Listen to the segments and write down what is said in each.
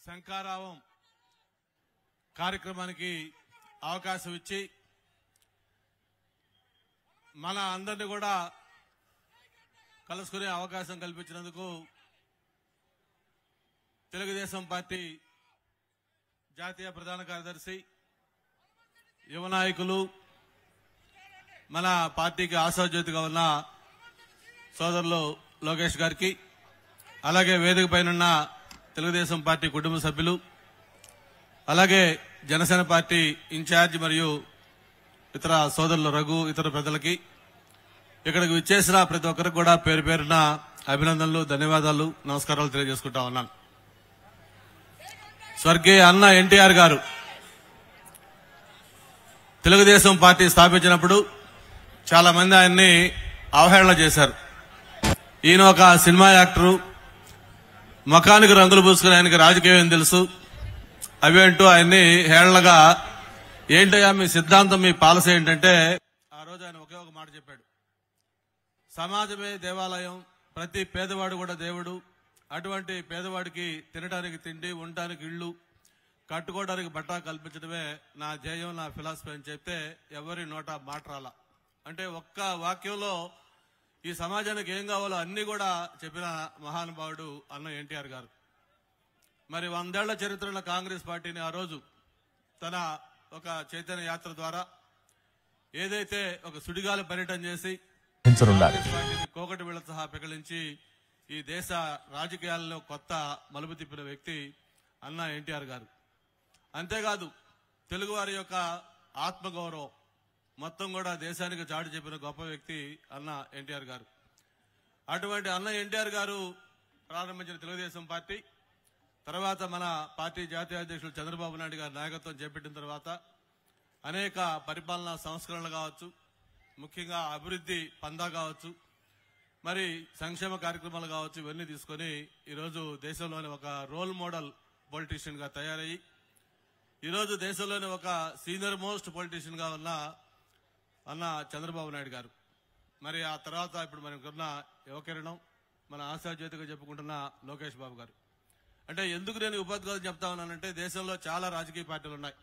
శంఖారావం కార్యక్రమానికి అవకాశం ఇచ్చి మన అందరినీ కూడా కలుసుకునే అవకాశం కల్పించినందుకు తెలుగుదేశం పార్టీ జాతీయ ప్రధాన కార్యదర్శి యువ నాయకులు మన పార్టీకి ఆశాజ్యోతిగా ఉన్న సోదరులు లోకేష్ గారికి, అలాగే వేదిక పైన తెలుగుదేశం పార్టీ కుటుంబ సభ్యులు, అలాగే జనసేన పార్టీ ఇన్ఛార్జ్ మరియు ఇతర సోదరులు రఘు, ఇతర పెద్దలకి, ఇక్కడికి విచ్చేసిన ప్రతి ఒక్కరికి కూడా పేరు పేరున అభినందనలు, ధన్యవాదాలు, నమస్కారాలు తెలియజేసుకుంటా ఉన్నాను. స్వర్గీయ అన్న ఎన్టీఆర్ గారు తెలుగుదేశం పార్టీ స్థాపించినప్పుడు చాలా మంది ఆయన్ని అవహేళన చేశారు. ఈయన ఒక సినిమా యాక్టరు, ముఖానికి రంగులు పూసుకుని ఆయనకి రాజకీయం తెలుసు, అవేంటూ ఆయన్ని హేళనగా ఏంటయ్యా మీ సిద్ధాంతం, మీ పాలసీ ఏంటంటే ఆ రోజు ఆయన ఒకే ఒక మాట చెప్పాడు, సమాజమే దేవాలయం, ప్రతి పేదవాడు కూడా దేవుడు, అటువంటి పేదవాడికి తినడానికి తిండి, ఉండటానికి ఇళ్లు, కట్టుకోవడానికి బట్ట కల్పించడమే నా ధ్యేయం, నా ఫిలాసఫీ అని చెప్తే ఎవరి నోట మాట రాల. అంటే ఒక్క వాక్యంలో ఈ సమాజానికి ఏం కావాలో అన్ని కూడా చెప్పిన మహానుభావుడు అన్న ఎన్టీఆర్ గారు. మరి 100 ఏళ్ల చరిత్ర ఉన్న కాంగ్రెస్ పార్టీని ఆ రోజు తన ఒక చైతన్య యాత్ర ద్వారా ఏదైతే ఒక సుడిగాలి పర్యటన చేసి కాంగ్రెస్ పార్టీని కోకటి వీళ్ల సహా పెకలించి ఈ దేశ రాజకీయాల్లో కొత్త మలుపు తిప్పిన వ్యక్తి అన్న ఎన్టీఆర్ గారు. అంతేకాదు తెలుగువారి యొక్క ఆత్మగౌరవం మొత్తం కూడా దేశానికి చాటి చెప్పిన గొప్ప వ్యక్తి అన్న ఎన్టీఆర్ గారు. అటువంటి అన్న ఎన్టీఆర్ గారు ప్రారంభించిన తెలుగుదేశం పార్టీ తర్వాత మన పార్టీ జాతీయ అధ్యక్షులు చంద్రబాబు నాయుడు గారి నాయకత్వం చేపట్టిన తర్వాత అనేక పరిపాలనా సంస్కరణలు కావచ్చు, ముఖ్యంగా అభివృద్ధి పందా కావచ్చు, మరి సంక్షేమ కార్యక్రమాలు కావచ్చు, ఇవన్నీ తీసుకొని ఈరోజు దేశంలోని ఒక రోల్ మోడల్ పొలిటీషియన్ గా తయారయ్యి ఈరోజు దేశంలోని ఒక సీనియర్ మోస్ట్ పొలిటీషియన్ గా ఉన్న అన్న చంద్రబాబు నాయుడు గారు. మరి ఆ తర్వాత ఇప్పుడు మనకున్న యువకిరణం, మన ఆశాజ్యోతిగా చెప్పుకుంటున్న లోకేష్ బాబు గారు. అంటే ఎందుకు నేను ఉపాధ్యాయులు చెప్తా ఉన్నానంటే దేశంలో చాలా రాజకీయ పార్టీలు ఉన్నాయి,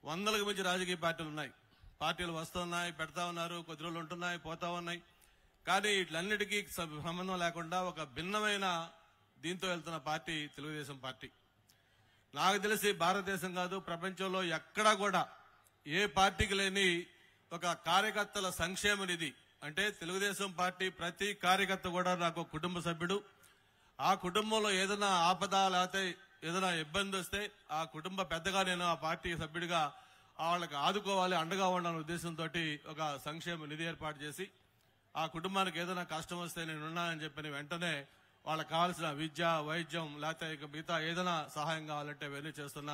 100లకు మించి రాజకీయ పార్టీలు ఉన్నాయి. పార్టీలు వస్తున్నాయి, పెడతా ఉన్నారు, కొద్ది రోజులు ఉంటున్నాయి, పోతా ఉన్నాయి. కానీ వీటిలన్నిటికీ సంబంధం లేకుండా ఒక భిన్నమైన దీంతో వెళ్తున్న పార్టీ తెలుగుదేశం పార్టీ. నాకు తెలిసి భారతదేశం కాదు, ప్రపంచంలో ఎక్కడా కూడా ఏ పార్టీకి లేని ఒక కార్యకర్తల సంక్షేమ నిధి. అంటే తెలుగుదేశం పార్టీ ప్రతి కార్యకర్త కూడా నాకు కుటుంబ సభ్యుడు. ఆ కుటుంబంలో ఏదైనా ఆపద లేకపోతే ఏదైనా ఇబ్బంది వస్తే ఆ కుటుంబ పెద్దగా నేను ఆ పార్టీ సభ్యుడిగా వాళ్ళకి ఆదుకోవాలి, అండగా ఉండాలనే ఉద్దేశంతో ఒక సంక్షేమ నిధి ఏర్పాటు చేసి ఆ కుటుంబానికి ఏదైనా కష్టం వస్తే నేనున్నానని చెప్పిన వెంటనే వాళ్ళకి కావాల్సిన విద్య, వైద్యం, లేకపోతే ఇక మిగతా ఏదైనా సహాయం కావాలంటే ఇవన్నీ చేస్తున్న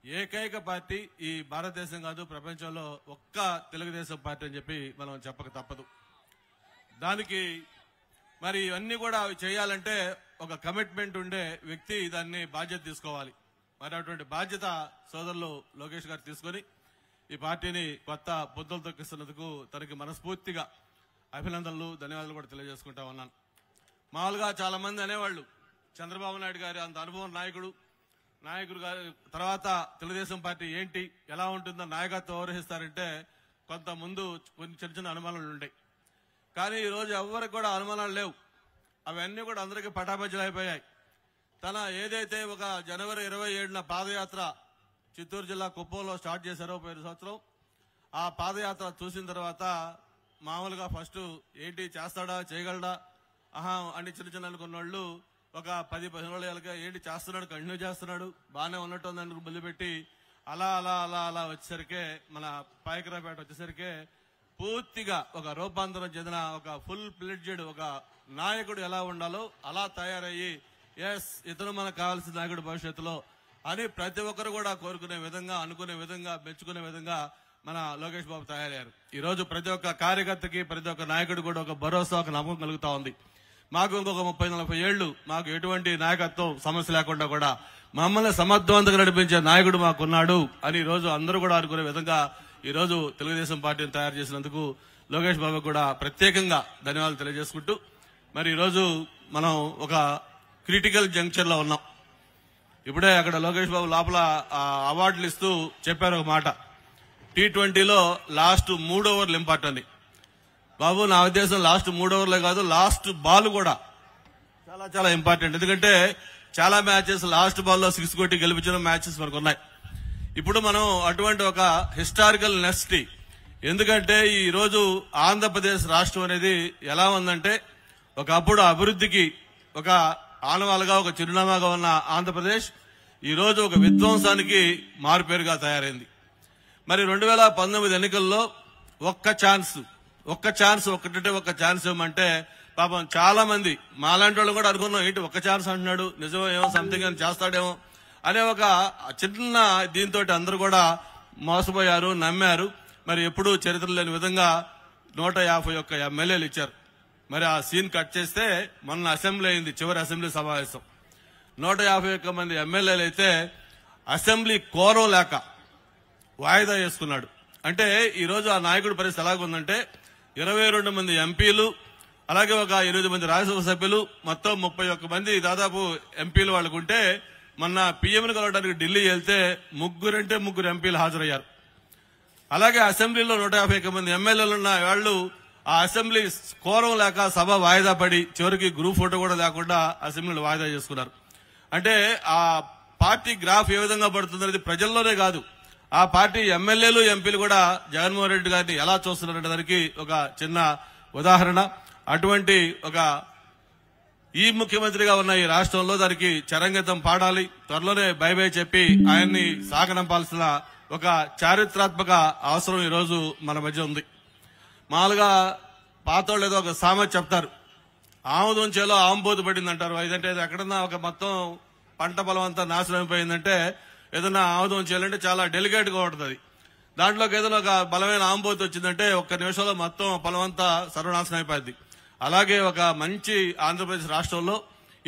ఏకైక పార్టీ ఈ భారతదేశం కాదు, ప్రపంచంలో ఒక్క తెలుగుదేశం పార్టీ అని చెప్పి మనం చెప్పక తప్పదు. దానికి మరి ఇవన్నీ కూడా చేయాలంటే ఒక కమిట్మెంట్ ఉండే వ్యక్తి దాన్ని బాధ్యత తీసుకోవాలి. మరి అటువంటి బాధ్యత సోదరులు లోకేష్ గారు తీసుకొని ఈ పార్టీని కొత్త పొద్దులు తొక్కిస్తున్నందుకు తనకి మనస్ఫూర్తిగా అభినందనలు, ధన్యవాదాలు కూడా తెలియజేసుకుంటా ఉన్నాను. మామూలుగా చాలా మంది అనేవాళ్లు చంద్రబాబు నాయుడు గారి అంత అనుభవం నాయకుడు గారి తర్వాత తెలుగుదేశం పార్టీ ఏంటి, ఎలా ఉంటుందో నాయకత్వం వ్యవహరిస్తారంటే కొంత ముందు కొన్ని చిన్న చిన్న అనుమానాలు ఉంటాయి. కానీ ఈ రోజు ఎవరికి కూడా అనుమానాలు లేవు, అవన్నీ కూడా అందరికీ పటాపంచలు అయిపోయాయి. తన ఏదైతే ఒక జనవరి 27న పాదయాత్ర చిత్తూరు జిల్లా కుప్పంలో స్టార్ట్ చేశారో పోయిన సంవత్సరం, ఆ పాదయాత్ర చూసిన తర్వాత మామూలుగా ఫస్ట్ ఏంటి చేస్తాడా, చేయగలడా అని చిన్న చిన్న అనుకున్న వాళ్ళు ఒక 10-15 రోజులకి ఏంటి చేస్తున్నాడు, కంటిన్యూ చేస్తున్నాడు, బాగానే ఉన్నట్టుందని మొదలుపెట్టి అలా అలా అలా అలా వచ్చేసరికే మన పాయకరాపేట వచ్చేసరికే పూర్తిగా ఒక రూపాంతరం చెందిన ఒక ఫుల్ ప్లెడ్జెడ్ ఒక నాయకుడు ఎలా ఉండాలో అలా తయారయ్యి ఎస్ ఇతను మనకు కావాల్సిన నాయకుడు భవిష్యత్తులో అని ప్రతి ఒక్కరు కూడా కోరుకునే విధంగా, అనుకునే విధంగా, మెచ్చుకునే విధంగా మన లోకేష్ బాబు తయారయ్యారు. ఈ రోజు ప్రతి ఒక్క కార్యకర్తకి, ప్రతి ఒక్క నాయకుడు కూడా ఒక భరోసా, ఒక నమ్మకం కలుగుతా ఉంది. మాకు ఇంకొక 30-40 ఏళ్లు మాకు ఎటువంటి నాయకత్వం సమస్య లేకుండా కూడా మమ్మల్ని సమర్థవంతంగా నడిపించే నాయకుడు మాకున్నాడు అని ఈ రోజు అందరూ కూడా అనుకునే విధంగా ఈ రోజు తెలుగుదేశం పార్టీని తయారు చేసినందుకు లోకేష్ బాబు కూడా ప్రత్యేకంగా ధన్యవాదాలు తెలియజేసుకుంటూ, మరి ఈ రోజు మనం ఒక క్రిటికల్ జంక్షన్ లో ఉన్నాం. ఇప్పుడే అక్కడ లోకేష్ బాబు లోపల అవార్డులు ఇస్తూ చెప్పారు ఒక మాట, T20లో లాస్ట్ 3 ఓవర్లు ఇంపార్టెంట్ అని. బాబు నా ఉద్దేశం లాస్ట్ 3 ఓవర్లే కాదు, లాస్ట్ బాల్ కూడా చాలా చాలా ఇంపార్టెంట్. ఎందుకంటే చాలా మ్యాచెస్ లాస్ట్ బాల్లో 6 కొట్టి గెలిపించిన మ్యాచెస్ మనకు ఉన్నాయి. ఇప్పుడు మనం అటువంటి ఒక హిస్టారికల్ నెస్టీ, ఎందుకంటే ఈ రోజు ఆంధ్రప్రదేశ్ రాష్ట్రం అనేది ఎలా ఉందంటే ఒకప్పుడు అభివృద్ధికి ఒక ఆనవాలుగా ఒక చిరునామాగా ఉన్న ఆంధ్రప్రదేశ్ ఈ రోజు ఒక విధ్వంసానికి మారుపేరుగా తయారైంది. మరి 2019 ఎన్నికల్లో ఒక్క ఛాన్స్ ఇవ్వమంటే పాపం చాలా మంది మాలాంటి వాళ్ళు కూడా అనుకున్నాం, ఏంటి ఒక్క ఛాన్స్ అంటున్నాడు, నిజమో ఏమో సంథింగ్ అని చేస్తాడేమో అనే ఒక చిన్న దీంతో అందరూ కూడా మోసపోయారు, నమ్మారు. మరి ఎప్పుడూ చరిత్ర లేని విధంగా 151 ఎమ్మెల్యేలు ఇచ్చారు. మరి ఆ సీన్ కట్ చేస్తే మొన్న అసెంబ్లీ అయింది, చివరి అసెంబ్లీ సమావేశం. 151 మంది ఎమ్మెల్యేలు అయితే అసెంబ్లీ కోరం లేక వాయిదా వేసుకున్నాడు. అంటే ఈ రోజు ఆ నాయకుడి పరిస్థితి ఎలాగుందంటే 22 మంది ఎంపీలు, అలాగే ఒక 8 మంది రాజ్యసభ సభ్యులు, మొత్తం 31 మంది దాదాపు ఎంపీలు వాళ్ళకుంటే మొన్న పీఎంను కలవడానికి ఢిల్లీ వెళ్తే 3 ఎంపీలు హాజరయ్యారు. అలాగే అసెంబ్లీలో 151 మంది ఎమ్మెల్యేలు ఉన్న వాళ్ళు ఆ అసెంబ్లీ కోరం లేక సభ వాయిదా పడి చివరికి గ్రూప్ ఫోటో కూడా లేకుండా అసెంబ్లీలో వాయిదా చేసుకున్నారు. అంటే ఆ పార్టీ గ్రాఫ్ ఏ విధంగా పడుతుందనేది ప్రజల్లోనే కాదు, ఆ పార్టీ ఎమ్మెల్యేలు ఎంపీలు కూడా జగన్మోహన్ రెడ్డి గారిని ఎలా చూస్తున్నారంటే దానికి ఒక చిన్న ఉదాహరణ. అటువంటి ఒక ఈ ముఖ్యమంత్రిగా ఉన్న ఈ రాష్ట్రంలో దానికి చరంగతం పాడాలి, త్వరలోనే బై బై చెప్పి ఆయన్ని సాగనంపాల్సిన ఒక చారిత్రాత్మక అవసరం ఈ రోజు మన మధ్య ఉంది. మామూలుగా పాతోళ్ళు ఏదో ఒక సామెత చెప్తారు, ఆముదం చేలో ఆంబోతు పడింది అంటారు. ఇదంటే ఎక్కడన్నా ఒక మొత్తం పంట పొలం అంతా నాశనం అయిపోయిందంటే ఏదన్నా ఆముదం చేయాలంటే చాలా డెలికేట్ గా ఉంటుంది. దాంట్లోకి ఏదైనా ఒక బలమైన ఆంబోతు వచ్చిందంటే 1 నిమిషంలో మొత్తం పొలం అంతా సర్వనాశనం అయిపోయింది. అలాగే ఒక మంచి ఆంధ్రప్రదేశ్ రాష్ట్రంలో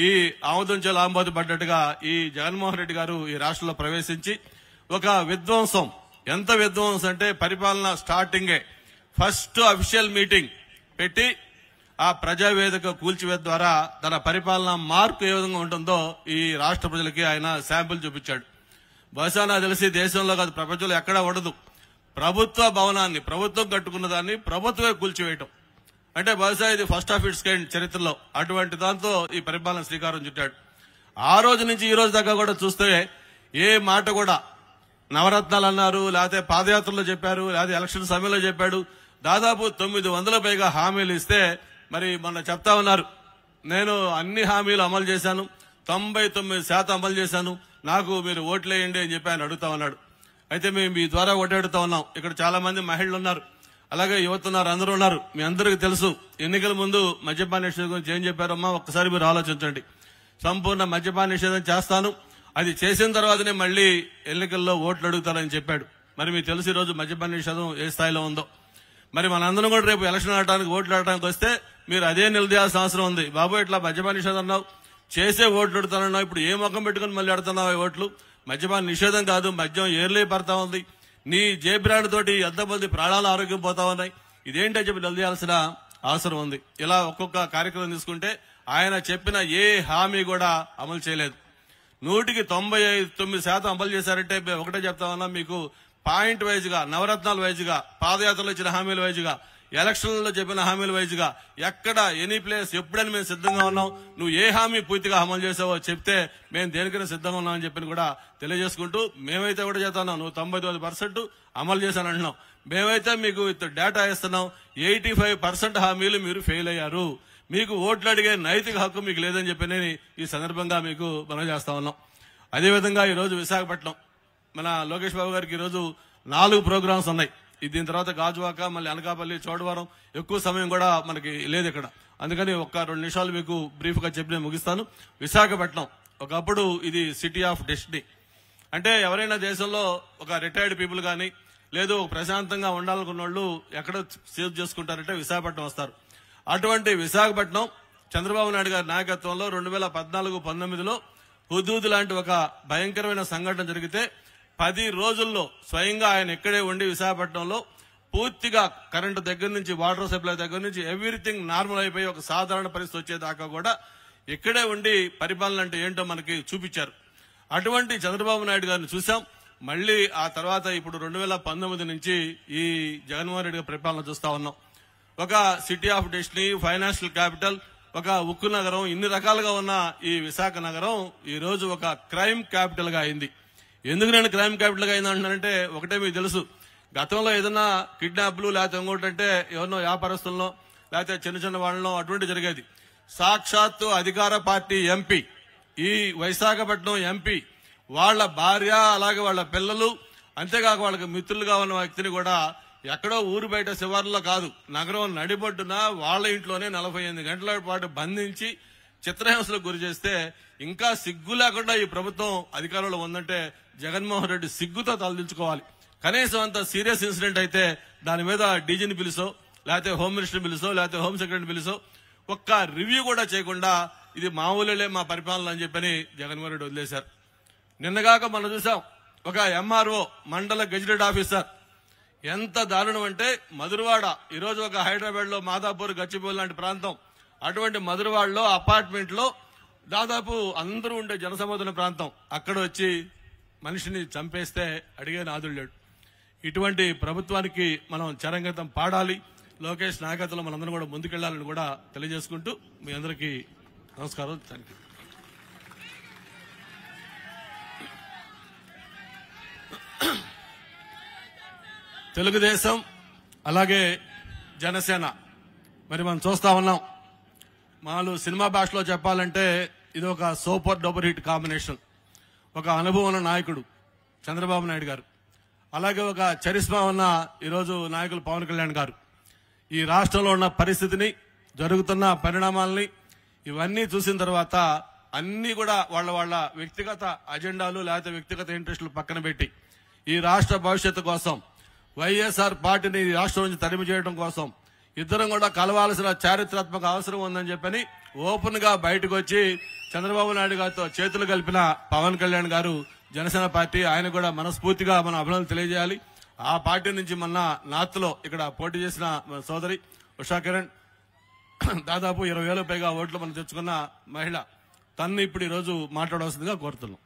ఈ ఆముదం చేలో ఆంబోతు పడ్డట్టుగా ఈ జగన్మోహన్ రెడ్డి గారు ఈ రాష్ట్రంలో ప్రవేశించి ఒక విధ్వంసం, ఎంత విధ్వంసం అంటే పరిపాలన స్టార్టింగే ఫస్ట్ అఫీషియల్ మీటింగ్ పెట్టి ఆ ప్రజావేదిక కూల్చివేత ద్వారా తన పరిపాలన మార్పు ఏ విధంగా ఉంటుందో ఈ రాష్ట్ర ప్రజలకి ఆయన శాంపుల్ చూపించాడు. బహుశా నాకు తెలిసి దేశంలో కాదు ప్రపంచంలో ఎక్కడా ఉండదు ప్రభుత్వ భవనాన్ని, ప్రభుత్వం కట్టుకున్న దాన్ని ప్రభుత్వమే కూల్చివేయటం. అంటే బహుశా ఇది ఫస్ట్ ఆఫ్ ఇట్స్ కైండ్ చరిత్రలో. అటువంటి దాంతో ఈ పరిపాలన శ్రీకారం చుట్టాడు. ఆ రోజు నుంచి ఈ రోజు దాకా కూడా చూస్తే ఏ మాట కూడా నవరత్నాలు అన్నారు, లేకపోతే పాదయాత్రలో చెప్పారు, లేకపోతే ఎలక్షన్ సమయంలో చెప్పాడు. దాదాపు 900 పైగా హామీలు ఇస్తే మరి మొన్న చెప్తా ఉన్నారు, నేను అన్ని హామీలు అమలు చేశాను, 99% అమలు చేశాను, నాకు మీరు ఓట్లేయండి అని చెప్పి ఆయన అడుగుతా ఉన్నాడు. అయితే మేము మీ ద్వారా ఓటాడుతా ఉన్నాం. ఇక్కడ చాలా మంది మహిళలు ఉన్నారు, అలాగే యువత ఉన్నారు, అందరూ ఉన్నారు. మీ అందరికీ తెలుసు ఎన్నికల ముందు మద్యపాన నిషేధం గురించి ఏం చెప్పారమ్మా, ఒక్కసారి మీరు ఆలోచించండి. సంపూర్ణ మద్యపాన నిషేధం చేస్తాను, అది చేసిన తర్వాతనే మళ్లీ ఎన్నికల్లో ఓట్లు అడుగుతారని చెప్పాడు. మరి మీకు తెలుసు ఈ రోజు మద్యపాన నిషేధం ఏ స్థాయిలో ఉందో. మరి మనందరం కూడా రేపు ఎలక్షన్ ఆడటానికి, ఓట్లు ఆడటానికి వస్తే మీరు అదే నిలదీయాల్సిన అవసరం ఉంది. బాబు ఇట్లా మద్యపాన నిషేధం అన్నావు, చేసే ఓట్లు అడుగుతానన్నావు, ఇప్పుడు ఏ ముఖం పెట్టుకుని మళ్ళీ అడుగుతున్నావు ఓట్లు? మద్యపాన నిషేధం కాదు, మద్యం ఏర్లే పడతా ఉంది, నీ జే బ్రాండ్ తోటి ఎంతమంది ప్రాణాల ఆరోగ్యం పోతా ఉన్నాయి, ఇదేంటని చెప్పి నిలదీయాల్సిన అవసరం ఉంది. ఇలా ఒక్కొక్క కార్యక్రమం తీసుకుంటే ఆయన చెప్పిన ఏ హామీ కూడా అమలు చేయలేదు. 99% అమలు చేశారంటే ఒకటే చెప్తా ఉన్నా, మీకు పాయింట్ వైజ్ గా, నవరత్నాల వైజ్ గా, పాదయాత్రలో ఇచ్చిన హామీల వైజ్ గా, ఎలక్షన్లలో చెప్పిన హామీల వైజ్ గా ఎక్కడ ఎనీ ప్లేస్ ఎప్పుడని మేము సిద్ధంగా ఉన్నాం, నువ్వు ఏ హామీ పూర్తిగా అమలు చేసావో చెప్తే మేము దేనికైనా సిద్ధంగా ఉన్నామని చెప్పి కూడా తెలియజేసుకుంటూ, మేమైతే కూడా చేస్తున్నాం, నువ్వు 99% అమలు చేశానంటున్నావు, మేమైతే మీకు డేటా ఇస్తున్నాం, 85% హామీలు మీరు ఫెయిల్ అయ్యారు, మీకు ఓట్లు అడిగే నైతిక హక్కు మీకు లేదని చెప్పి ఈ సందర్భంగా మీకు మనం చేస్తా ఉన్నాం. అదేవిధంగా ఈ రోజు విశాఖపట్నం మన లోకేష్ బాబు గారికి ఈరోజు 4 ప్రోగ్రామ్స్ ఉన్నాయి. దీని తర్వాత గాజువాక, మళ్ళీ అనకాపల్లి, చోడవరం, ఎక్కువ సమయం కూడా మనకి లేదు ఇక్కడ. అందుకని 1-2 నిమిషాలు మీకు బ్రీఫ్ గా చెప్పి నేను ముగిస్తాను. విశాఖపట్నం ఒకప్పుడు ఇది సిటీ ఆఫ్ డెస్టినీ. అంటే ఎవరైనా దేశంలో ఒక రిటైర్డ్ పీపుల్ కానీ లేదు ప్రశాంతంగా ఉండాలనుకున్న వాళ్ళు ఎక్కడ సేవ్ చేసుకుంటారంటే విశాఖపట్నం వస్తారు. అటువంటి విశాఖపట్నం చంద్రబాబు నాయుడు గారి నాయకత్వంలో 2014-19లో హుదూద్ లాంటి ఒక భయంకరమైన సంఘటన జరిగితే 10 రోజుల్లో స్వయంగా ఆయన ఇక్కడే ఉండి విశాఖపట్నంలో పూర్తిగా కరెంటు దగ్గర నుంచి, వాటర్ సప్లై దగ్గర నుంచి ఎవ్రీథింగ్ నార్మల్ అయిపోయి ఒక సాధారణ పరిస్థితి వచ్చేదాకా కూడా ఇక్కడే ఉండి పరిపాలన అంటే ఏంటో మనకి చూపించారు. అటువంటి చంద్రబాబు నాయుడు గారిని చూసాం. మళ్లీ ఆ తర్వాత ఇప్పుడు 2019 నుంచి ఈ జగన్మోహన్ రెడ్డి గారి పరిపాలన చూస్తా ఉన్నాం. ఒక city of destiny, financial capital, ఒక ఉక్కు నగరం, ఇన్ని రకాలుగా ఉన్న ఈ విశాఖ నగరం ఈ రోజు ఒక క్రైమ్ క్యాపిటల్ గా అయింది. ఎందుకు నేను క్రైమ్ క్యాపిటల్ గా అయింది అంటున్నానంటే ఒకటే మీకు తెలుసు, గతంలో ఏదైనా కిడ్నాప్లు లేకపోతే ఇంకోటంటే ఎవరినో వ్యాపారస్తుల్లో లేకపోతే చిన్న చిన్న వాళ్ళలో అటువంటి జరిగేది. సాక్షాత్తు అధికార పార్టీ ఎంపీ, ఈ విశాఖపట్నం ఎంపీ, వాళ్ల భార్య అలాగే వాళ్ల పిల్లలు, అంతేకాక వాళ్ళకి మిత్రులుగా ఉన్న వ్యక్తిని కూడా ఎక్కడో ఊరు బయట శివార్లో కాదు, నగరం నడిబొడ్డున వాళ్ల ఇంట్లోనే 48 గంటల పాటు బంధించి చిత్రహింసలకు గురి చేస్తే ఇంకా సిగ్గు లేకుండా ఈ ప్రభుత్వం అధికారంలో ఉందంటే జగన్మోహన్ రెడ్డి సిగ్గుతో తలదించుకోవాలి. కనీసం అంత సీరియస్ ఇన్సిడెంట్ అయితే దాని మీద డీజీని పిలుసో లేకపోతే హోమ్ మినిస్టర్ పిలుసో లేకపోతే హోమ్ సెక్రటరీ పిలుసో ఒక్క రివ్యూ కూడా చేయకుండా ఇది మామూలులే మా పరిపాలన అని చెప్పని జగన్మోహన్ రెడ్డి వదిలేశారు. నిన్నగాక మనం చూసాం, ఒక ఎంఆర్ఓ మండల గెజిటెడ్ ఆఫీసర్ ఎంత దారుణం అంటే మధురవాడ, ఈరోజు ఒక హైదరాబాద్ లో మాదాపూర్, గచ్చిబౌలి లాంటి ప్రాంతం, అటువంటి మధురవాడలో అపార్ట్మెంట్ లో దాదాపు అందరూ ఉండే జనసమూహన ప్రాంతం, అక్కడ వచ్చి మనిషిని చంపేస్తే అడిగే నాదుడు లేడు. ఇటువంటి ప్రభుత్వానికి మనం చరంగతం పాడాలి. లోకేష్ నాయకత్వంలో మనందరం కూడా ముందుకెళ్లాలని కూడా తెలియజేసుకుంటూ మీ అందరికీ నమస్కారం. Thank you. తెలుగుదేశం అలాగే జనసేన మరి మనం చూస్తా ఉన్నాం. మాలు సినిమా భాషలో చెప్పాలంటే ఇది ఒక సూపర్ డూపర్ హిట్ కాంబినేషన్. ఒక అనుభవం ఉన్న నాయకుడు చంద్రబాబు నాయుడు గారు, అలాగే ఒక చరిస్మా ఉన్న ఈరోజు నాయకులు పవన్ కళ్యాణ్ గారు ఈ రాష్ట్రంలో ఉన్న పరిస్థితిని, జరుగుతున్న పరిణామాలని ఇవన్నీ చూసిన తర్వాత అన్ని కూడా వాళ్ళ వ్యక్తిగత అజెండాలు లేకపోతే వ్యక్తిగత ఇంట్రెస్టులు పక్కన పెట్టి ఈ రాష్ట్ర భవిష్యత్తు కోసం, వైఎస్ఆర్ పార్టీని ఈ రాష్ట్రం నుంచి తరిమి చేయడం కోసం ఇద్దరం కూడా కలవాల్సిన చారిత్రాత్మక అవసరం ఉందని చెప్పని ఓపెన్ గా బయటకు వచ్చి చంద్రబాబు నాయుడు గారితో చేతులు కలిపిన పవన్ కళ్యాణ్ గారు, జనసేన పార్టీ, ఆయన కూడా మనస్ఫూర్తిగా మనం అభినందనలు తెలియజేయాలి. ఆ పార్టీ నుంచి మొన్న నార్త్ లో ఇక్కడ పోటీ చేసిన సోదరి ఉషా కిరణ్, దాదాపు 20,000 పైగా ఓట్లు మనం తెచ్చుకున్న మహిళ, తన్ను ఇప్పుడు ఈ రోజు మాట్లాడవలసిందిగా కోరుతున్నాం.